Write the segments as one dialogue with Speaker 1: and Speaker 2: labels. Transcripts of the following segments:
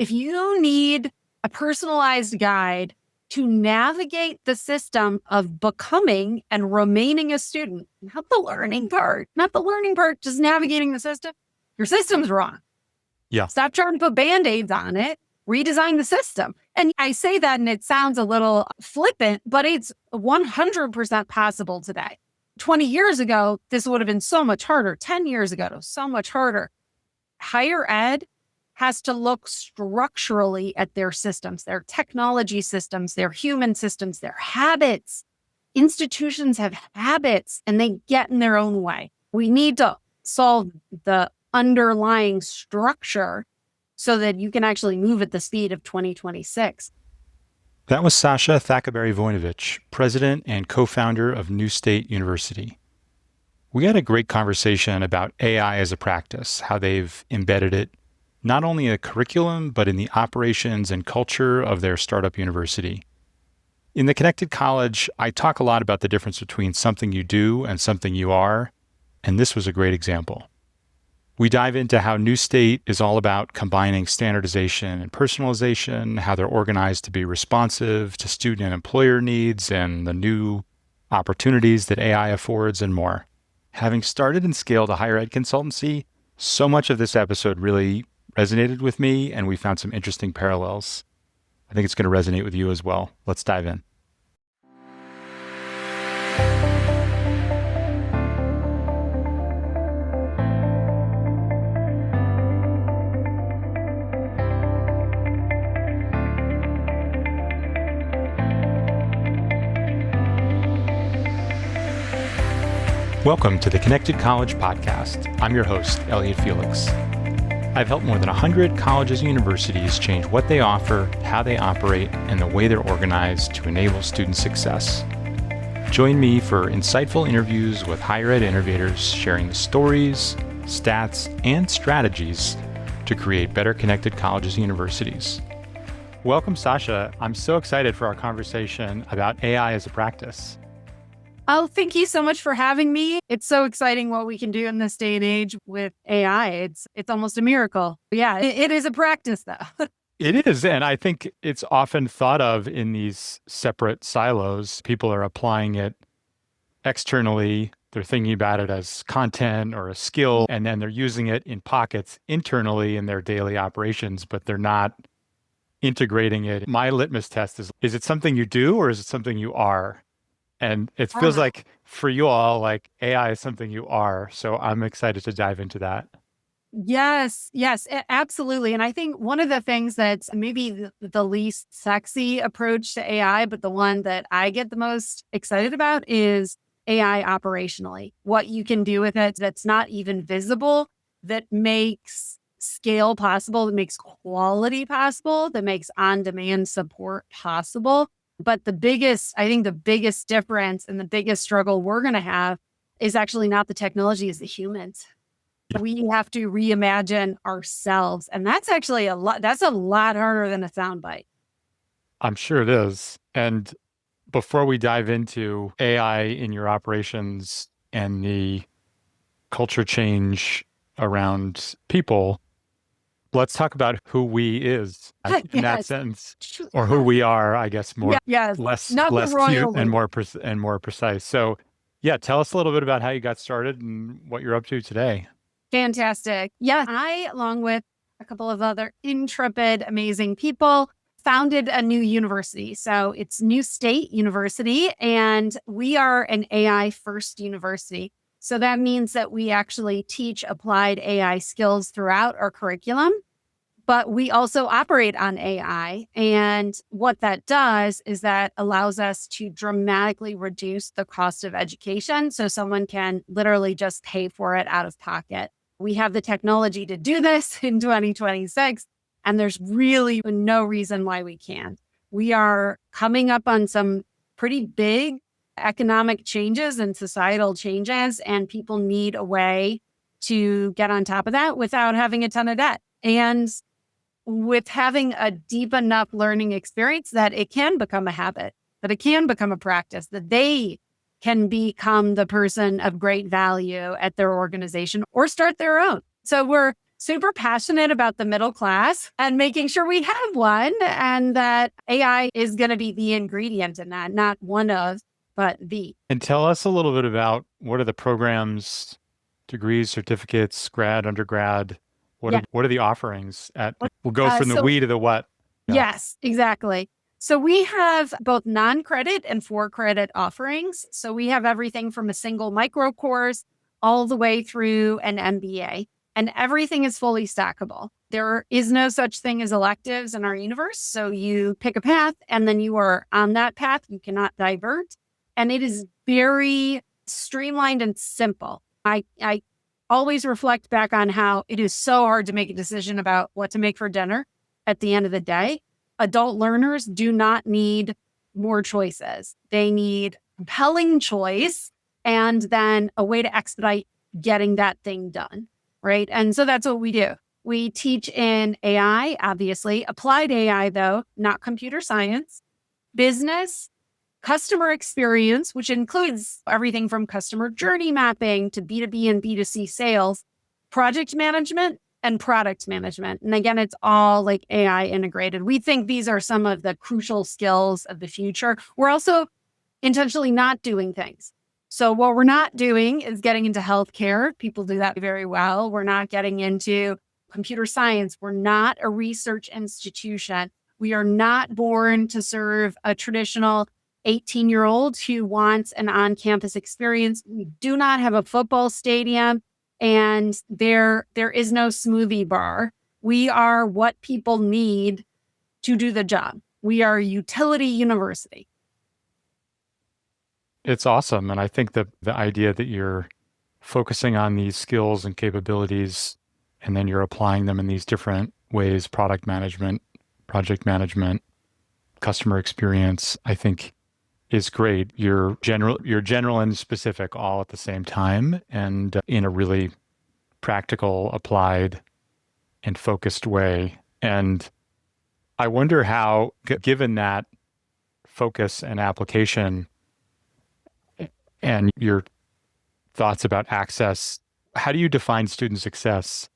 Speaker 1: If you need a personalized guide to navigate the system of becoming and remaining a student, not the learning part, just navigating the system, your system's wrong.
Speaker 2: Yeah.
Speaker 1: Stop trying to put Band-Aids on it, redesign the system. And I say that and it sounds a little flippant, but it's 100% possible today. 20 years ago, this would have been so much harder. 10 years ago, it was so much harder. Higher ed has to look structurally at their systems, their technology systems, their human systems, their habits. Institutions have habits and they get in their own way. We need to solve the underlying structure so that you can actually move at the speed of 2026.
Speaker 2: That was Sasha Thackaberry-Voinovich, president and co-founder of Newstate University. We had a great conversation about AI as a practice, how they've embedded it not only in the curriculum, but in the operations and culture of their startup university. In the Connected College, I talk a lot about the difference between something you do and something you are, and this was a great example. We dive into how Newstate is all about combining standardization and personalization, how they're organized to be responsive to student and employer needs and the new opportunities that AI affords, and more. Having started and scaled a higher ed consultancy, so much of this episode really resonated with me, and we found some interesting parallels. I think it's going to resonate with you as well. Let's dive in. Welcome to the Connected College podcast. I'm your host, Elliot Felix. I've helped more than 100 colleges and universities change what they offer, how they operate, and the way they're organized to enable student success. Join me for insightful interviews with higher ed innovators sharing the stories, stats, and strategies to create better connected colleges and universities. Welcome, Sasha. I'm so excited for our conversation about AI as a practice.
Speaker 1: Oh, thank you so much for having me. It's so exciting what we can do in this day and age with AI. It's almost a miracle. Yeah, it is a practice though.
Speaker 2: It is. And I think it's often thought of in these separate silos. People are applying it externally. They're thinking about it as content or a skill, and then they're using it in pockets internally in their daily operations, but they're not integrating it. My litmus test is it something you do or is it something you are? And it feels like for you all, like AI is something you are. So I'm excited to dive into that.
Speaker 1: Yes, absolutely. And I think one of the things that's maybe the least sexy approach to AI, but the one that I get the most excited about is AI operationally. What you can do with it that's not even visible, that makes scale possible, that makes quality possible, that makes on-demand support possible. But the biggest difference and the biggest struggle we're going to have is actually not the technology, it's the humans. We have to reimagine ourselves. And that's actually that's a lot harder than a soundbite.
Speaker 2: I'm sure it is. And before we dive into AI in your operations and the culture change around people, let's talk about who we is in that sense, or who we are, I guess, less cute and more precise. So yeah, tell us a little bit about how you got started and what you're up to today.
Speaker 1: Fantastic. Yeah, I, along with a couple of other intrepid, amazing people, founded a new university. So it's Newstate University, and we are an AI first university. So that means that we actually teach applied AI skills throughout our curriculum, but we also operate on AI. And what that does is that allows us to dramatically reduce the cost of education. So someone can literally just pay for it out of pocket. We have the technology to do this in 2026, and there's really no reason why we can't. We are coming up on some pretty big economic changes and societal changes, and people need a way to get on top of that without having a ton of debt. And with having a deep enough learning experience that it can become a habit, that it can become a practice, that they can become the person of great value at their organization or start their own. So we're super passionate about the middle class and making sure we have one, and that AI is going to be the ingredient in that, not one of, but the.
Speaker 2: And tell us a little bit about what are the programs, degrees, certificates, grad, undergrad?
Speaker 1: Yeah.
Speaker 2: What are the offerings at?
Speaker 1: What-
Speaker 2: We'll go from the
Speaker 1: so
Speaker 2: we to the what. Yeah.
Speaker 1: Yes, exactly. So we have both non-credit and for-credit offerings. So we have everything from a single micro course all the way through an MBA, and everything is fully stackable. There is no such thing as electives in our universe. So you pick a path and then you are on that path. You cannot divert. And it is very streamlined and simple. I always reflect back on how it is so hard to make a decision about what to make for dinner at the end of the day. Adult learners do not need more choices. They need compelling choice and then a way to expedite getting that thing done, right? And so that's what we do. We teach in AI, obviously, applied AI, though, not computer science, business, customer experience, which includes everything from customer journey mapping to B2B and B2C sales, project management, and product management. And again, it's all like AI integrated. We think these are some of the crucial skills of the future. We're also intentionally not doing things. So what we're not doing is getting into healthcare. People do that very well. We're not getting into computer science. We're not a research institution. We are not born to serve a traditional 18-year-old who wants an on-campus experience. We do not have a football stadium, and there is no smoothie bar. We are what people need to do the job. We are a utility university.
Speaker 2: It's awesome. And I think the idea that you're focusing on these skills and capabilities, and then you're applying them in these different ways, product management, project management, customer experience, I think is great. You're general and specific all at the same time, and in a really practical, applied, and focused way. And I wonder how, given that focus and application and your thoughts about access, how do you define student success?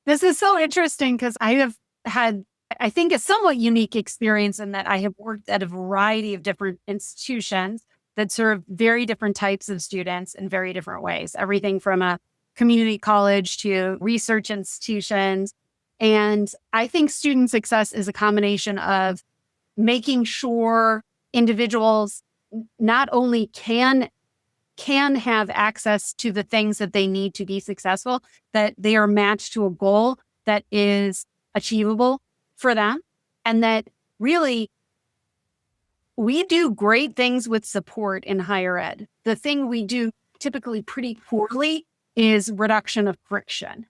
Speaker 1: This is so interesting because I have had, I think, a somewhat unique experience in that I have worked at a variety of different institutions that serve very different types of students in very different ways, everything from a community college to research institutions. And I think student success is a combination of making sure individuals not only can have access to the things that they need to be successful, that they are matched to a goal that is achievable for them. And that really, we do great things with support in higher ed. The thing we do typically pretty poorly is reduction of friction,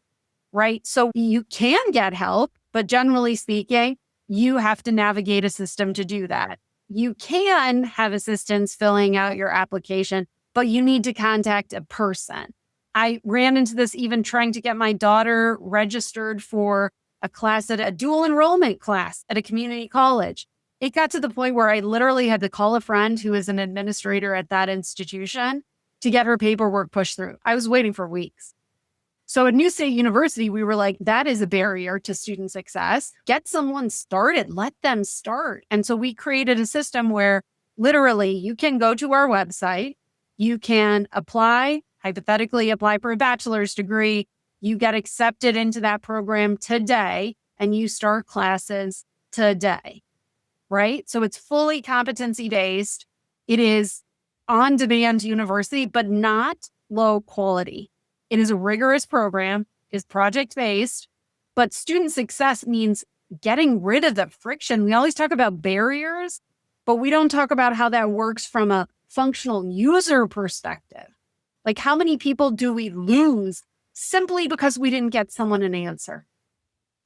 Speaker 1: right? So you can get help, but generally speaking, you have to navigate a system to do that. You can have assistance filling out your application, but you need to contact a person. I ran into this even trying to get my daughter registered for a class at a dual enrollment class at a community college. It got to the point where I literally had to call a friend who is an administrator at that institution to get her paperwork pushed through. I was waiting for weeks. So at Newstate University, we were like, that is a barrier to student success. Get someone started, let them start. And so we created a system where literally you can go to our website, you can hypothetically apply for a bachelor's degree, you get accepted into that program today, and you start classes today, right? So it's fully competency-based. It is on-demand university, but not low quality. It is a rigorous program, is project-based, but student success means getting rid of the friction. We always talk about barriers, but we don't talk about how that works from a functional user perspective. Like, how many people do we lose simply because we didn't get someone an answer?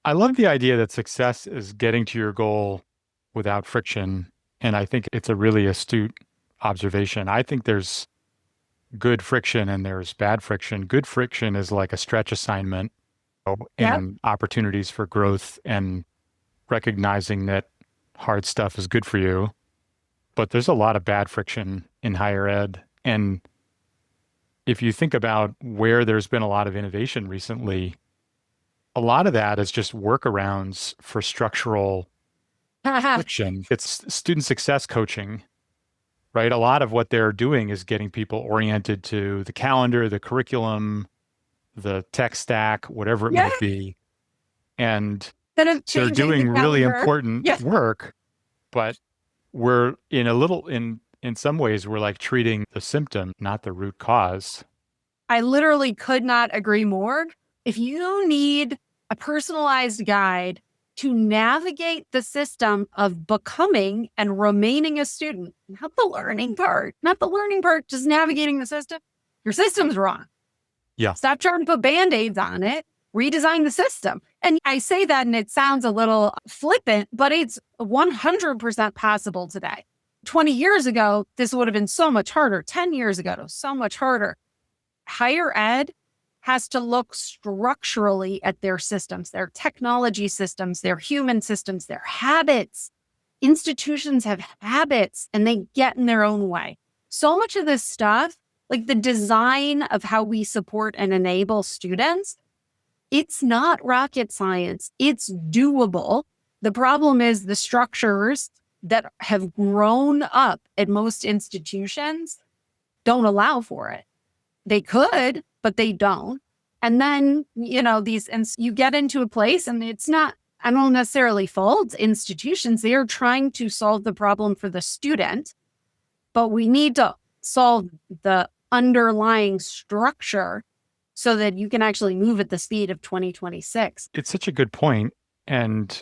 Speaker 2: I love the idea that success is getting to your goal without friction. And I think it's a really astute observation. I think there's good friction and there's bad friction. Good friction is like a stretch assignment and opportunities for growth and recognizing that hard stuff is good for you. But there's a lot of bad friction in higher ed. And if you think about where there's been a lot of innovation recently, a lot of that is just workarounds for structural friction. It's student success coaching, right? A lot of what they're doing is getting people oriented to the calendar, the curriculum, the tech stack, whatever it
Speaker 1: Yeah.
Speaker 2: might be. And
Speaker 1: Instead of
Speaker 2: they're
Speaker 1: changing the
Speaker 2: doing really
Speaker 1: calendar.
Speaker 2: important
Speaker 1: Yeah.
Speaker 2: work, but we're in some ways, we're like treating the symptom, not the root cause.
Speaker 1: I literally could not agree more. If you need a personalized guide to navigate the system of becoming and remaining a student, not the learning part, just navigating the system, your system's wrong.
Speaker 2: Yeah.
Speaker 1: Stop trying to put Band-Aids on it, redesign the system. And I say that and it sounds a little flippant, but it's 100% possible today. 20 years ago, this would have been so much harder. 10 years ago, it was so much harder. Higher ed has to look structurally at their systems, their technology systems, their human systems, their habits. Institutions have habits and they get in their own way. So much of this stuff, like the design of how we support and enable students, it's not rocket science. It's doable. The problem is the structures that have grown up at most institutions don't allow for it. They could, but they don't. And then, you get into a place and it's not, I don't necessarily fault institutions. They are trying to solve the problem for the student, but we need to solve the underlying structure so that you can actually move at the speed of 2026.
Speaker 2: It's such a good point. And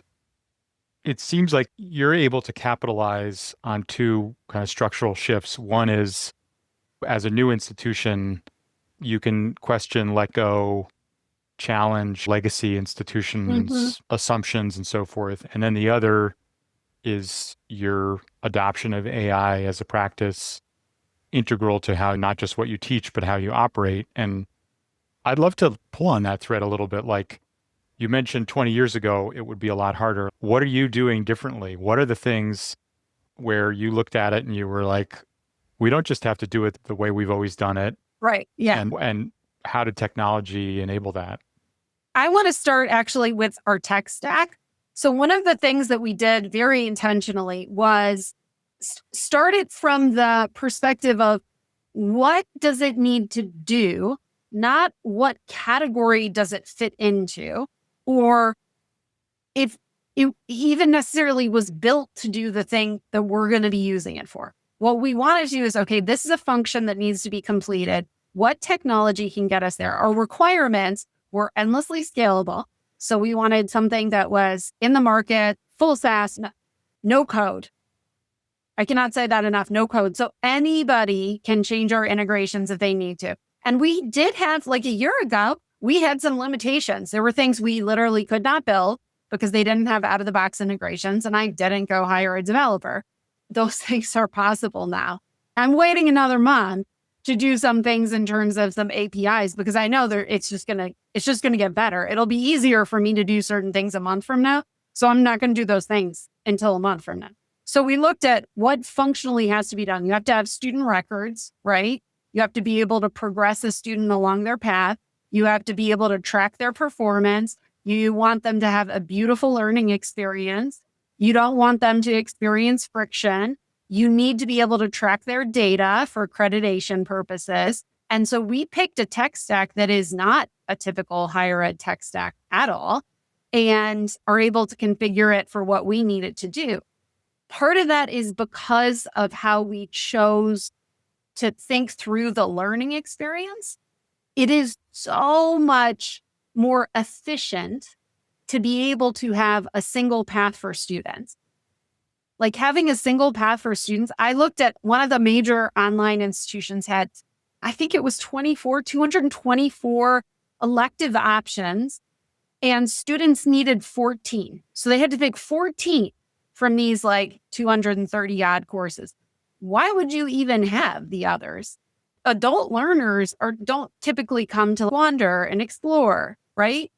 Speaker 2: it seems like you're able to capitalize on two kind of structural shifts. One is, as a new institution, you can question, let go, challenge legacy institutions, assumptions, and so forth. And then the other is your adoption of AI as a practice, integral to how not just what you teach, but how you operate. And I'd love to pull on that thread a little bit. Like you mentioned 20 years ago, it would be a lot harder. What are you doing differently? What are the things where you looked at it and you were like, we don't just have to do it the way we've always done it.
Speaker 1: Right. Yeah.
Speaker 2: And how did technology enable that?
Speaker 1: I want to start actually with our tech stack. So one of the things that we did very intentionally was started from the perspective of what does it need to do, not what category does it fit into, or if it even necessarily was built to do the thing that we're going to be using it for. What we wanted to do is, okay, this is a function that needs to be completed. What technology can get us there? Our requirements were endlessly scalable. So we wanted something that was in the market, full SaaS, no code. I cannot say that enough, no code. So anybody can change our integrations if they need to. And we did have, like a year ago, we had some limitations. There were things we literally could not build because they didn't have out-of-the-box integrations, and I didn't go hire a developer. Those things are possible now. I'm waiting another month to do some things in terms of some APIs because I know it's just gonna get better. It'll be easier for me to do certain things a month from now. So I'm not gonna do those things until a month from now. So we looked at what functionally has to be done. You have to have student records, right? You have to be able to progress a student along their path. You have to be able to track their performance. You want them to have a beautiful learning experience. You don't want them to experience friction. You need to be able to track their data for accreditation purposes. And so we picked a tech stack that is not a typical higher ed tech stack at all and are able to configure it for what we need it to do. Part of that is because of how we chose to think through the learning experience. It is so much more efficient to be able to have a single path for students. Like having a single path for students, I looked at one of the major online institutions had, I think it was 224 elective options, and students needed 14. So they had to pick 14 from these like 230 odd courses. Why would you even have the others? Adult learners don't typically come to wander and explore, right?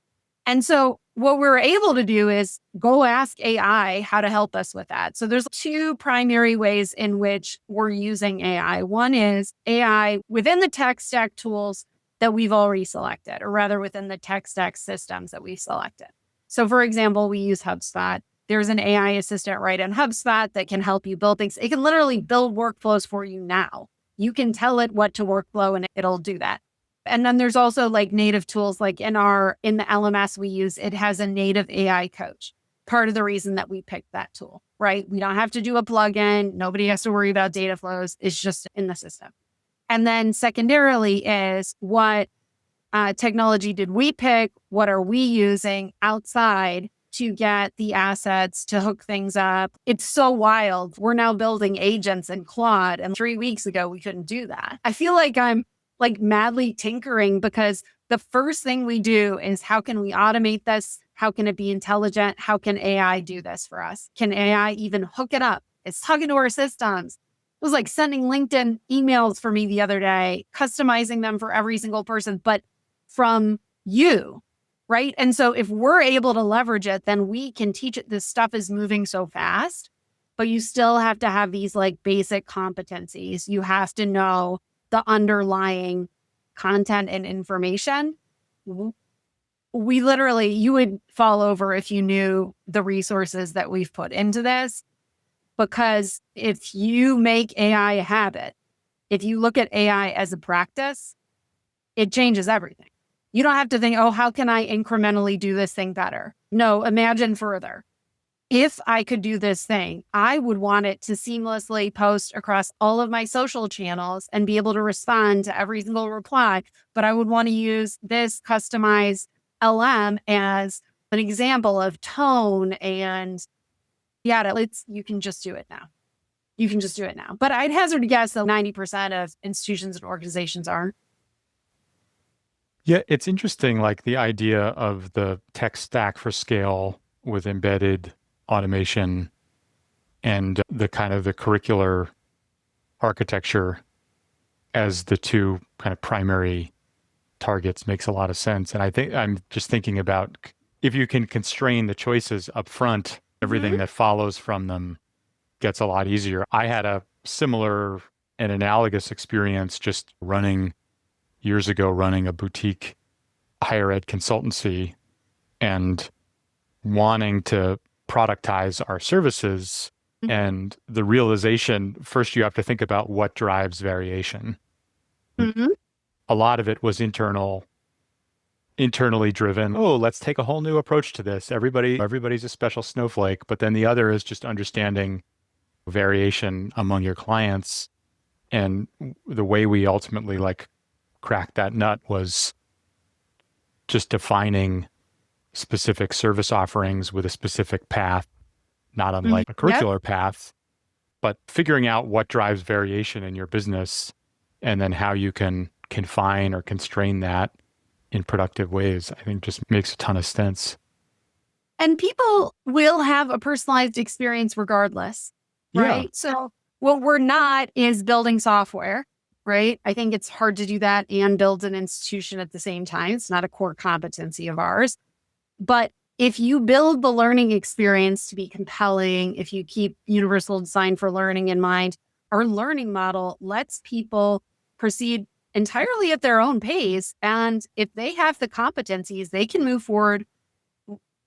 Speaker 1: And so what we're able to do is go ask AI how to help us with that. So there's two primary ways in which we're using AI. One is AI within the tech stack tools that we've already selected, or rather within the tech stack systems that we selected. So for example, we use HubSpot. There's an AI assistant right in HubSpot that can help you build things. It can literally build workflows for you now. You can tell it what to workflow and it'll do that. And then there's also like native tools, like in the LMS we use, it has a native AI coach. Part of the reason that we picked that tool, right? We don't have to do a plugin. Nobody has to worry about data flows. It's just in the system. And then secondarily is what technology did we pick? What are we using outside to get the assets to hook things up? It's so wild. We're now building agents in Claude, and 3 weeks ago, we couldn't do that. I feel like I'm like madly tinkering because the first thing we do is how can we automate this? How can it be intelligent? How can AI do this for us? Can AI even hook it up? It's talking to our systems. It was like sending LinkedIn emails for me the other day, customizing them for every single person, but from you, right? And so if we're able to leverage it, then we can teach it. This stuff is moving so fast, but you still have to have these like basic competencies. You have to know the underlying content and information. We literally, you would fall over if you knew the resources that we've put into this, because if you make AI a habit, if you look at AI as a practice, it changes everything. You don't have to think, oh, how can I incrementally do this thing better? No, imagine further. If I could do this thing, I would want it to seamlessly post across all of my social channels and be able to respond to every single reply. But I would want to use this customized LM as an example of tone and you can just do it now. You can just do it now. But I'd hazard to guess that 90% of institutions and organizations aren't.
Speaker 2: Yeah, it's interesting, like the idea of the tech stack for scale with embedded automation and the kind of the curricular architecture as the two kind of primary targets makes a lot of sense. And I think I'm just thinking about if you can constrain the choices up front, everything that follows from them gets a lot easier. I had a similar and analogous experience just years ago running a boutique higher ed consultancy and wanting to productize our services. And the realization, first you have to think about what drives variation. A lot of it was internally driven. Oh, let's take a whole new approach to this. Everybody's a special snowflake. But then the other is just understanding variation among your clients. And the way we ultimately cracked that nut was just defining specific service offerings with a specific path, not unlike a curricular path, but figuring out what drives variation in your business and then how you can confine or constrain that in productive ways, I think just makes a ton of sense.
Speaker 1: And people will have a personalized experience regardless, right?
Speaker 2: Yeah.
Speaker 1: So what we're not is building software, right? I think it's hard to do that and build an institution at the same time. It's not a core competency of ours. But if you build the learning experience to be compelling, if you keep universal design for learning in mind, our learning model lets people proceed entirely at their own pace. And if they have the competencies, they can move forward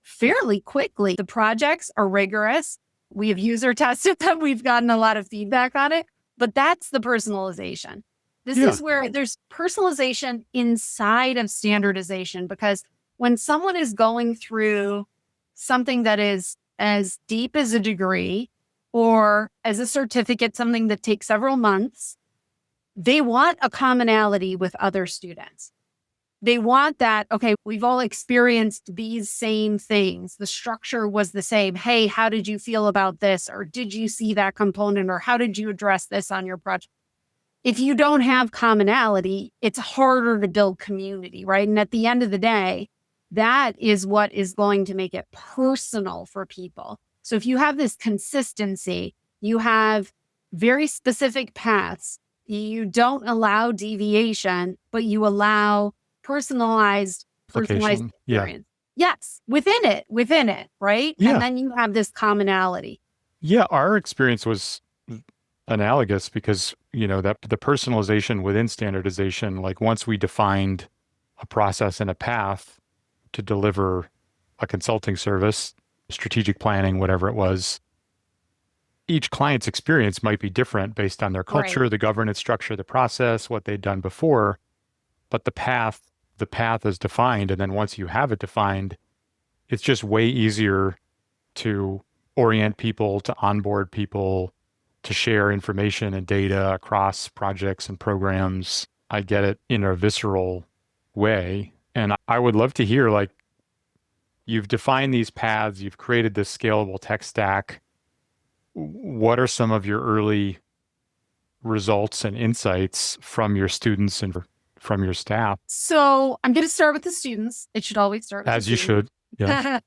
Speaker 1: fairly quickly. The projects are rigorous. We have user tested them. We've gotten a lot of feedback on it, but that's the personalization. This is where there's personalization inside of standardization, because when someone is going through something that is as deep as a degree or as a certificate, something that takes several months, they want a commonality with other students. They want that, okay, we've all experienced these same things. The structure was the same. Hey, how did you feel about this? Or did you see that component? Or how did you address this on your project? If you don't have commonality, it's harder to build community, right? And at the end of the day, that is what is going to make it personal for people. So if you have this consistency, you have very specific paths, you don't allow deviation, but you allow personalized experience. Yes, within it, right?
Speaker 2: Yeah.
Speaker 1: And then you have this commonality.
Speaker 2: Yeah, our experience was analogous because, that the personalization within standardization, like once we defined a process and a path to deliver a consulting service, strategic planning, whatever it was, each client's experience might be different based on their
Speaker 1: Right.
Speaker 2: culture, the governance structure, the process, what they'd done before, but the path is defined. And then once you have it defined, it's just way easier to orient people, to onboard people, to share information and data across projects and programs. I get it in a visceral way. And I would love to hear, like, you've defined these paths, you've created this scalable tech stack. What are some of your early results and insights from your students and from your staff?
Speaker 1: So I'm going to start with the students. It should always start with the
Speaker 2: As you
Speaker 1: students.
Speaker 2: should. Yeah.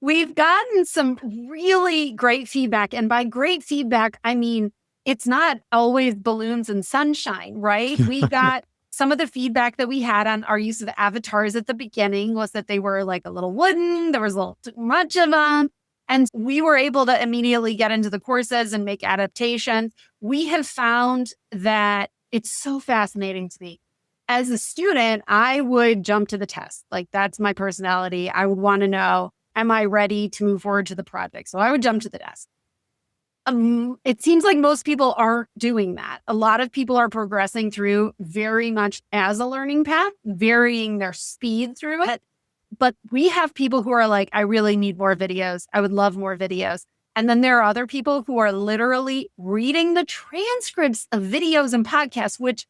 Speaker 1: We've gotten some really great feedback. And by great feedback, I mean, it's not always balloons and sunshine, right? We got some of the feedback that we had on our use of avatars at the beginning was that they were like a little wooden. There was a little too much of them. And we were able to immediately get into the courses and make adaptations. We have found that it's so fascinating to me. As a student, I would jump to the test. Like that's my personality. I would want to know, am I ready to move forward to the project? So I would jump to the test. It seems like most people are doing that. A lot of people are progressing through very much as a learning path, varying their speed through it. But we have people who are like, I really need more videos. I would love more videos. And then there are other people who are literally reading the transcripts of videos and podcasts, which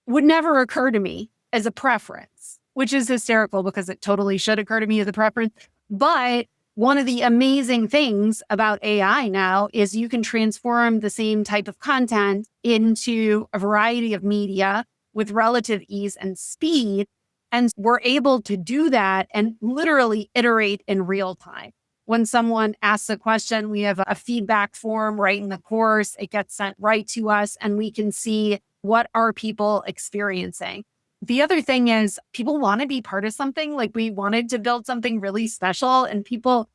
Speaker 1: would never occur to me as a preference, which is hysterical because it totally should occur to me as a preference. But one of the amazing things about AI now is you can transform the same type of content into a variety of media with relative ease and speed. And we're able to do that and literally iterate in real time. When someone asks a question, we have a feedback form right in the course. It gets sent right to us and we can see what are people experiencing. The other thing is people want to be part of something. Like we wanted to build something really special and people,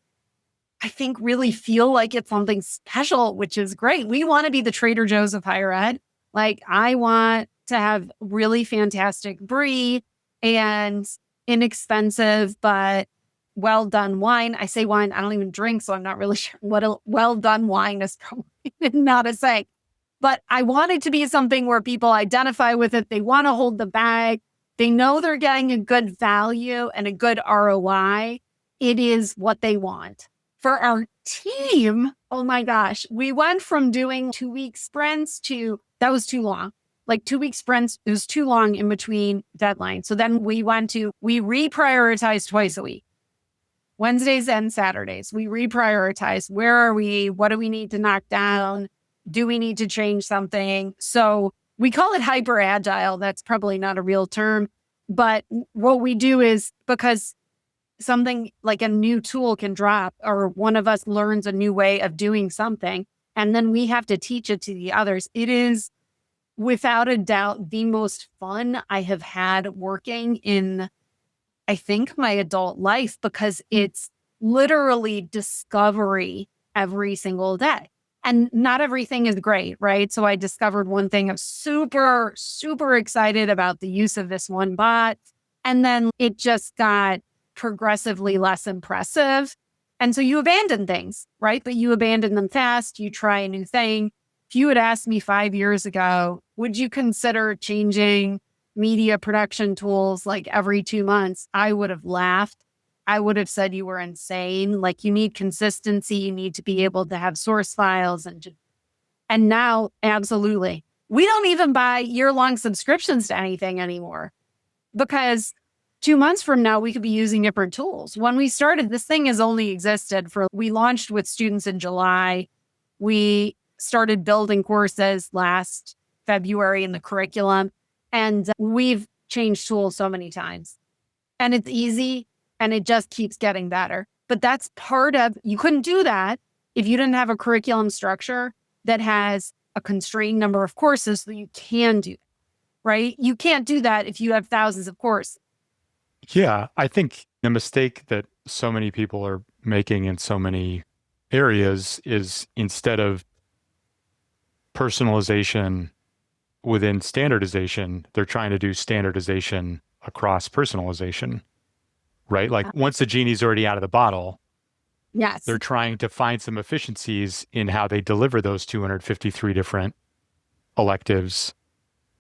Speaker 1: I think, really feel like it's something special, which is great. We want to be the Trader Joe's of higher ed. Like I want to have really fantastic brie and inexpensive, but well done wine. I say wine, I don't even drink, so I'm not really sure what a well done wine is probably not a saying. But I want it to be something where people identify with it. They want to hold the bag. They know they're getting a good value and a good ROI. It is what they want. For our team, oh my gosh, we went from doing 2-week sprints to, that was too long. Like 2-week sprints, it was too long in between deadlines. So then we reprioritized twice a week, Wednesdays and Saturdays. We reprioritize. Where are we? What do we need to knock down? Do we need to change something? So we call it hyper agile. That's probably not a real term. But what we do is because something like a new tool can drop or one of us learns a new way of doing something, and then we have to teach it to the others. It is without a doubt the most fun I have had working in, I think, my adult life because it's literally discovery every single day. And not everything is great, right? So I discovered one thing. I'm super, super excited about the use of this one bot. And then it just got progressively less impressive. And so you abandon things, right? But you abandon them fast. You try a new thing. If you had asked me 5 years ago, would you consider changing media production tools like every 2 months? I would have laughed. I would have said you were insane. Like you need consistency. You need to be able to have source files and now absolutely. We don't even buy year-long subscriptions to anything anymore because 2 months from now, we could be using different tools. When we started, this thing has only existed we launched with students in July. We started building courses last February in the curriculum, and we've changed tools so many times. And it's easy. And it just keeps getting better. But that's you couldn't do that if you didn't have a curriculum structure that has a constrained number of courses that you can do, right? You can't do that if you have thousands of courses.
Speaker 2: Yeah, I think the mistake that so many people are making in so many areas is instead of personalization within standardization, they're trying to do standardization across personalization, right? Like once the genie's already out of the bottle,
Speaker 1: Yes.
Speaker 2: they're trying to find some efficiencies in how they deliver those 253 different electives.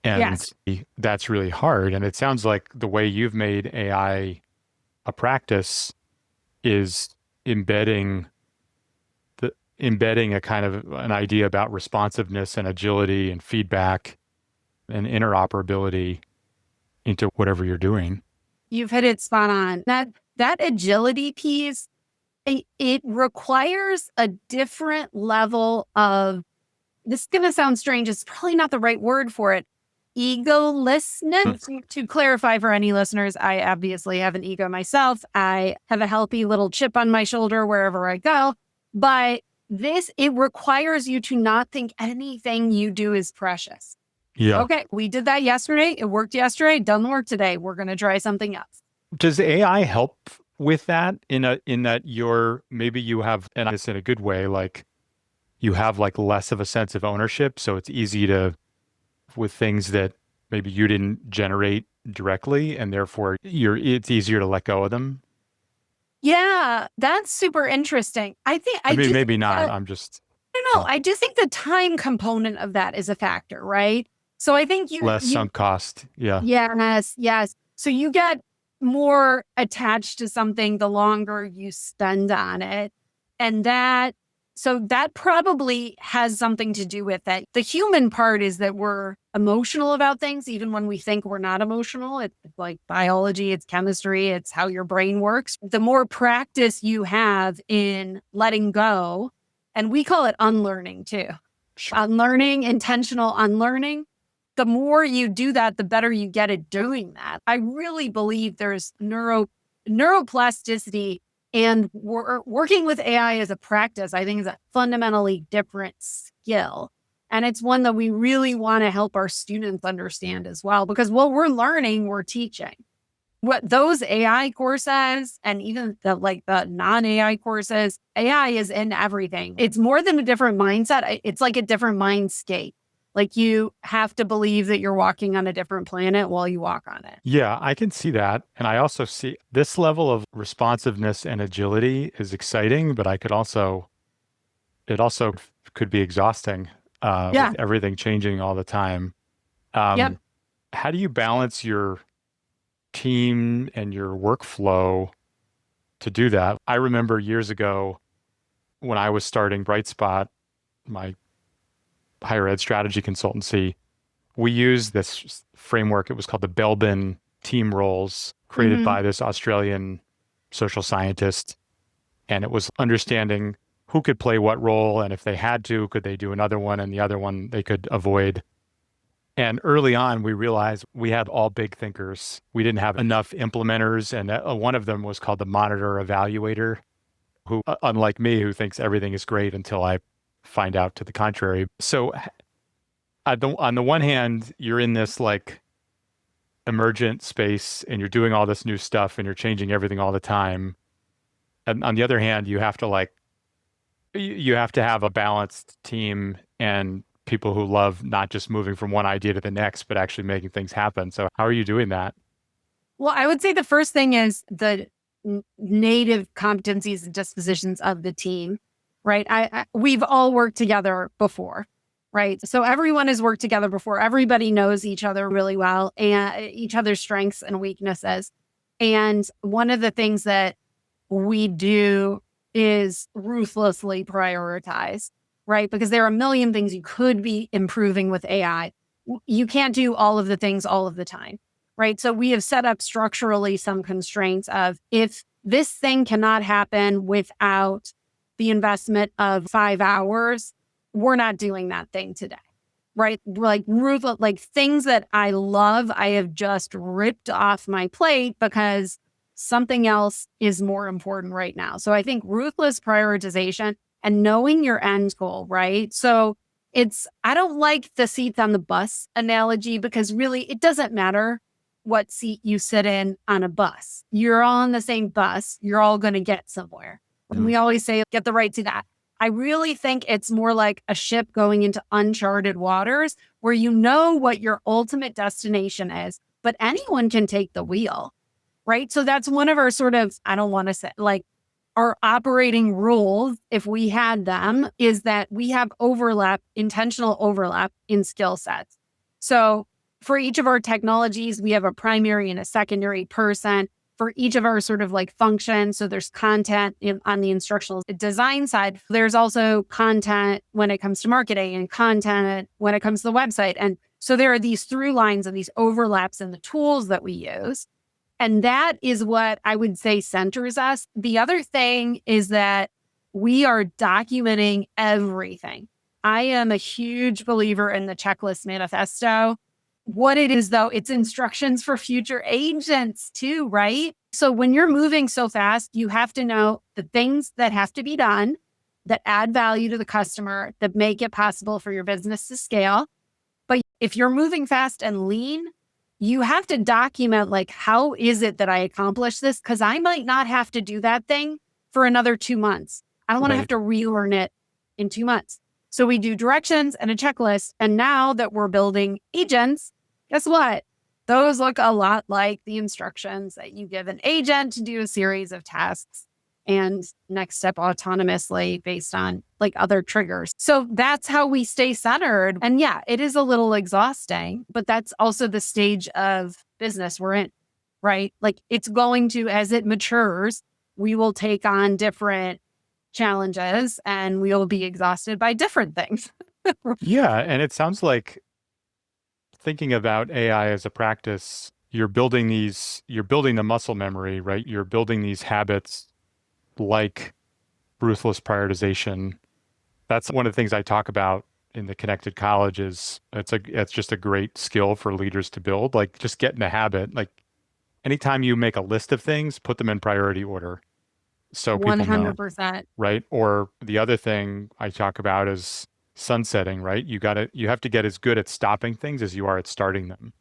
Speaker 2: And
Speaker 1: Yes.
Speaker 2: that's really hard. And it sounds like the way you've made AI a practice is embedding embedding a kind of an idea about responsiveness and agility and feedback and interoperability into whatever you're doing.
Speaker 1: You've hit it spot on. That agility piece, it requires a different level of, this is going to sound strange, it's probably not the right word for it, egolessness. To clarify for any listeners, I obviously have an ego myself. I have a healthy little chip on my shoulder wherever I go. But it requires you to not think anything you do is precious.
Speaker 2: Yeah.
Speaker 1: Okay, we did that yesterday. It worked yesterday. Doesn't work today. We're going to try something else.
Speaker 2: Does AI help with that in that maybe you have, and this in a good way, like you have like less of a sense of ownership, so it's easy to, with things that maybe you didn't generate directly, and therefore it's easier to let go of them?
Speaker 1: Yeah, that's super interesting. I
Speaker 2: mean,
Speaker 1: do
Speaker 2: maybe
Speaker 1: think
Speaker 2: not.
Speaker 1: that,
Speaker 2: I'm just
Speaker 1: I don't know. I do think the time component of that is a factor, right? So I think
Speaker 2: less sunk cost. Yeah.
Speaker 1: yes. So you get more attached to something the longer you spend on it. And that probably has something to do with it. The human part is that we're emotional about things, even when we think we're not emotional. It's like biology, it's chemistry, it's how your brain works. The more practice you have in letting go, and we call it unlearning too.
Speaker 2: Sure.
Speaker 1: Unlearning, intentional unlearning. The more you do that, the better you get at doing that. I really believe there's neuroplasticity, and working with AI as a practice, I think, is a fundamentally different skill. And it's one that we really want to help our students understand as well, because what we're learning, we're teaching. What those AI courses and even the non-AI courses, AI is in everything. It's more than a different mindset. It's like a different mind state. Like you have to believe that you're walking on a different planet while you walk on it.
Speaker 2: Yeah, I can see that. And I also see this level of responsiveness and agility is exciting, but it also could be exhausting with everything changing all the time.
Speaker 1: Yep.
Speaker 2: How do you balance your team and your workflow to do that? I remember years ago when I was starting Brightspot, my higher ed strategy consultancy, we used this framework. It was called the Belbin team roles, created by this Australian social scientist. And it was understanding who could play what role, and if they had to, could they do another one, and the other one they could avoid. And early on, we realized we had all big thinkers. We didn't have enough implementers. And one of them was called the monitor evaluator, who, unlike me, who thinks everything is great until I find out to the contrary. So on the one hand, you're in this like emergent space and you're doing all this new stuff and you're changing everything all the time. And on the other hand, you have to have a balanced team and people who love not just moving from one idea to the next, but actually making things happen. So how are you doing that?
Speaker 1: Well, I would say the first thing is the native competencies and dispositions of the team, right? We've all worked together before, right? So everyone has worked together before. Everybody knows each other really well and each other's strengths and weaknesses. And one of the things that we do is ruthlessly prioritize, right? Because there are a million things you could be improving with AI. You can't do all of the things all of the time, right? So we have set up structurally some constraints of, if this thing cannot happen without the investment of 5 hours, we're not doing that thing today, right? Like things that I love, I have just ripped off my plate because something else is more important right now. So I think ruthless prioritization and knowing your end goal, right? So I don't like the seats on the bus analogy, because really it doesn't matter what seat you sit in on a bus. You're all on the same bus. You're all going to get somewhere. And we always say, get the right to that. I really think it's more like a ship going into uncharted waters where you know what your ultimate destination is, but anyone can take the wheel, right? So that's one of our sort of, I don't want to say like our operating rules, if we had them, is that we have overlap, intentional overlap in skill sets. So for each of our technologies, we have a primary and a secondary person for each of our sort of like functions. So there's content on the instructional design side. There's also content when it comes to marketing and content when it comes to the website. And so there are these through lines and these overlaps in the tools that we use. And that is what I would say centers us. The other thing is that we are documenting everything. I am a huge believer in the checklist manifesto. What it is, though, it's instructions for future agents too, right? So when you're moving so fast, you have to know the things that have to be done that add value to the customer, that make it possible for your business to scale. But if you're moving fast and lean, you have to document like, how is it that I accomplish this? Because I might not have to do that thing for another 2 months. I don't want to have to relearn it in 2 months. So we do directions and a checklist. And now that we're building agents, guess what? Those look a lot like the instructions that you give an agent to do a series of tasks and next step autonomously based on like other triggers. So that's how we stay centered. And yeah, it is a little exhausting, but that's also the stage of business we're in, right? Like it's going to, as it matures, we will take on different challenges and we will be exhausted by different things.
Speaker 2: Yeah. And it sounds like thinking about AI as a practice, you're building the muscle memory, right? You're building these habits like ruthless prioritization. That's one of the things I talk about in the Connected College is it's just a great skill for leaders to build. Like just get in the habit. Like anytime you make a list of things, put them in priority order. So people know,
Speaker 1: 100%.
Speaker 2: right? Or the other thing I talk about is sunsetting, right? You have to get as good at stopping things as you are at starting them.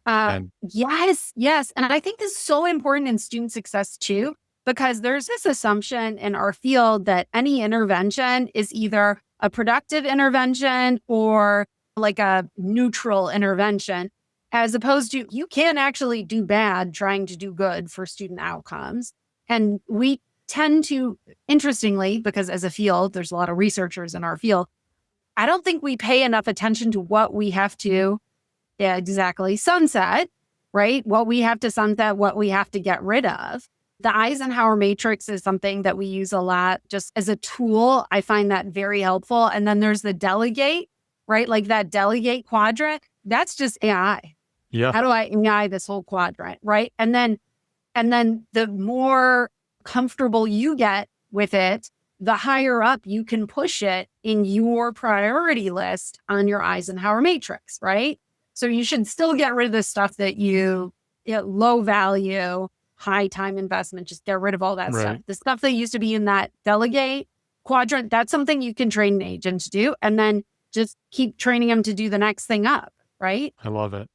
Speaker 2: And
Speaker 1: Yes. And I think this is so important in student success too, because there's this assumption in our field that any intervention is either a productive intervention or like a neutral intervention, as opposed to you can actually do bad trying to do good for student outcomes. And we tend to, interestingly, because as a field, there's a lot of researchers in our field, I don't think we pay enough attention to what we have to sunset, right? What we have to sunset, what we have to get rid of. The Eisenhower matrix is something that we use a lot just as a tool. I find that very helpful. And then there's the delegate, right? Like that delegate quadrant, that's just AI.
Speaker 2: yeah,
Speaker 1: How do I AI this whole quadrant, right? And then the more comfortable you get with it, the higher up you can push it in your priority list on your Eisenhower matrix, right? So you should still get rid of the stuff that low value, high time investment, just get rid of all that stuff.
Speaker 2: right.
Speaker 1: The stuff that used to be in that delegate quadrant, that's something you can train an agent to do. And then just keep training them to do the next thing up, right?
Speaker 2: I love it.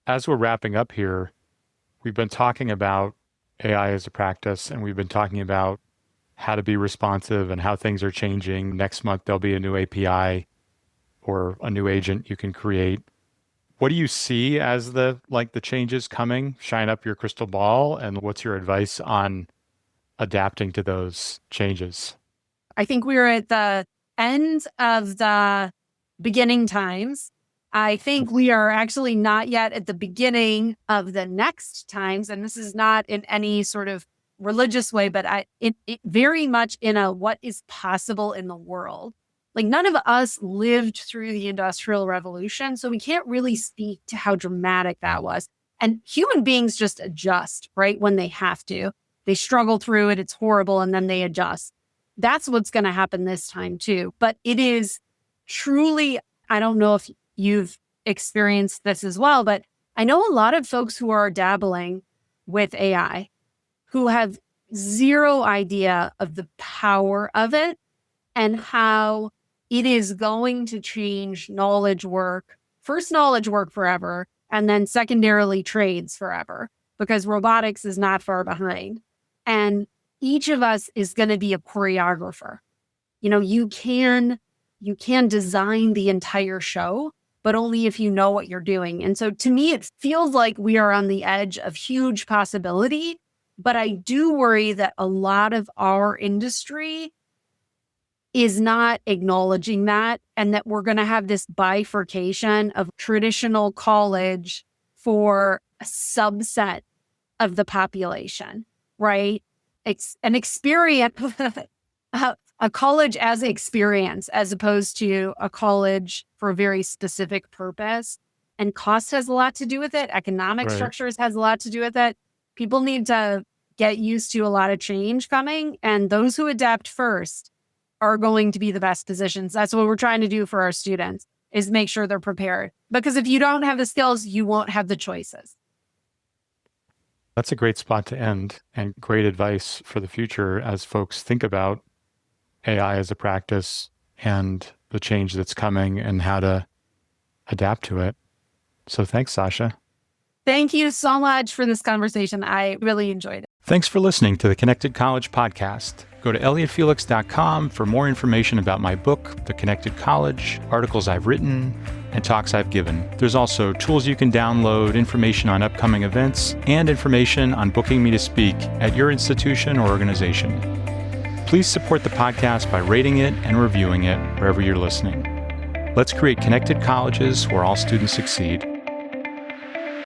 Speaker 2: As we're wrapping up here, we've been talking about AI as a practice, and we've been talking about how to be responsive and how things are changing. Next month, there'll be a new API or a new agent you can create. What do you see as the changes coming? Shine up your crystal ball, and what's your advice on adapting to those changes?
Speaker 1: I think we're at the end of the beginning times. I think we are actually not yet at the beginning of the next times. And this is not in any sort of religious way, but it very much in a what is possible in the world. Like none of us lived through the Industrial Revolution, so we can't really speak to how dramatic that was. And human beings just adjust, right? When they have to. They struggle through it, it's horrible, and then they adjust. That's what's going to happen this time too. But it is truly, I don't know if you've experienced this as well, but I know a lot of folks who are dabbling with AI who have zero idea of the power of it and how it is going to change knowledge work, first knowledge work forever, and then secondarily trades forever, because robotics is not far behind. And each of us is going to be a choreographer. you can design the entire show, but only if you know what you're doing. And so to me, it feels like we are on the edge of huge possibility, but I do worry that a lot of our industry is not acknowledging that, and that we're going to have this bifurcation of traditional college for a subset of the population, right? It's an experience, a college as experience, as opposed to a college for a very specific purpose. And cost has a lot to do with it. Economic structures has a lot to do with it. People need to get used to a lot of change coming, and those who adapt first are going to be the best positions. That's what we're trying to do for our students, is make sure they're prepared. Because if you don't have the skills, you won't have the choices.
Speaker 2: That's a great spot to end, and great advice for the future as folks think about AI as a practice and the change that's coming and how to adapt to it. So thanks, Sasha.
Speaker 1: Thank you so much for this conversation. I really enjoyed it.
Speaker 2: Thanks for listening to the Connected College podcast. Go to elliottfelix.com for more information about my book, The Connected College, articles I've written, and talks I've given. There's also tools you can download, information on upcoming events, and information on booking me to speak at your institution or organization. Please support the podcast by rating it and reviewing it wherever you're listening. Let's create connected colleges where all students succeed.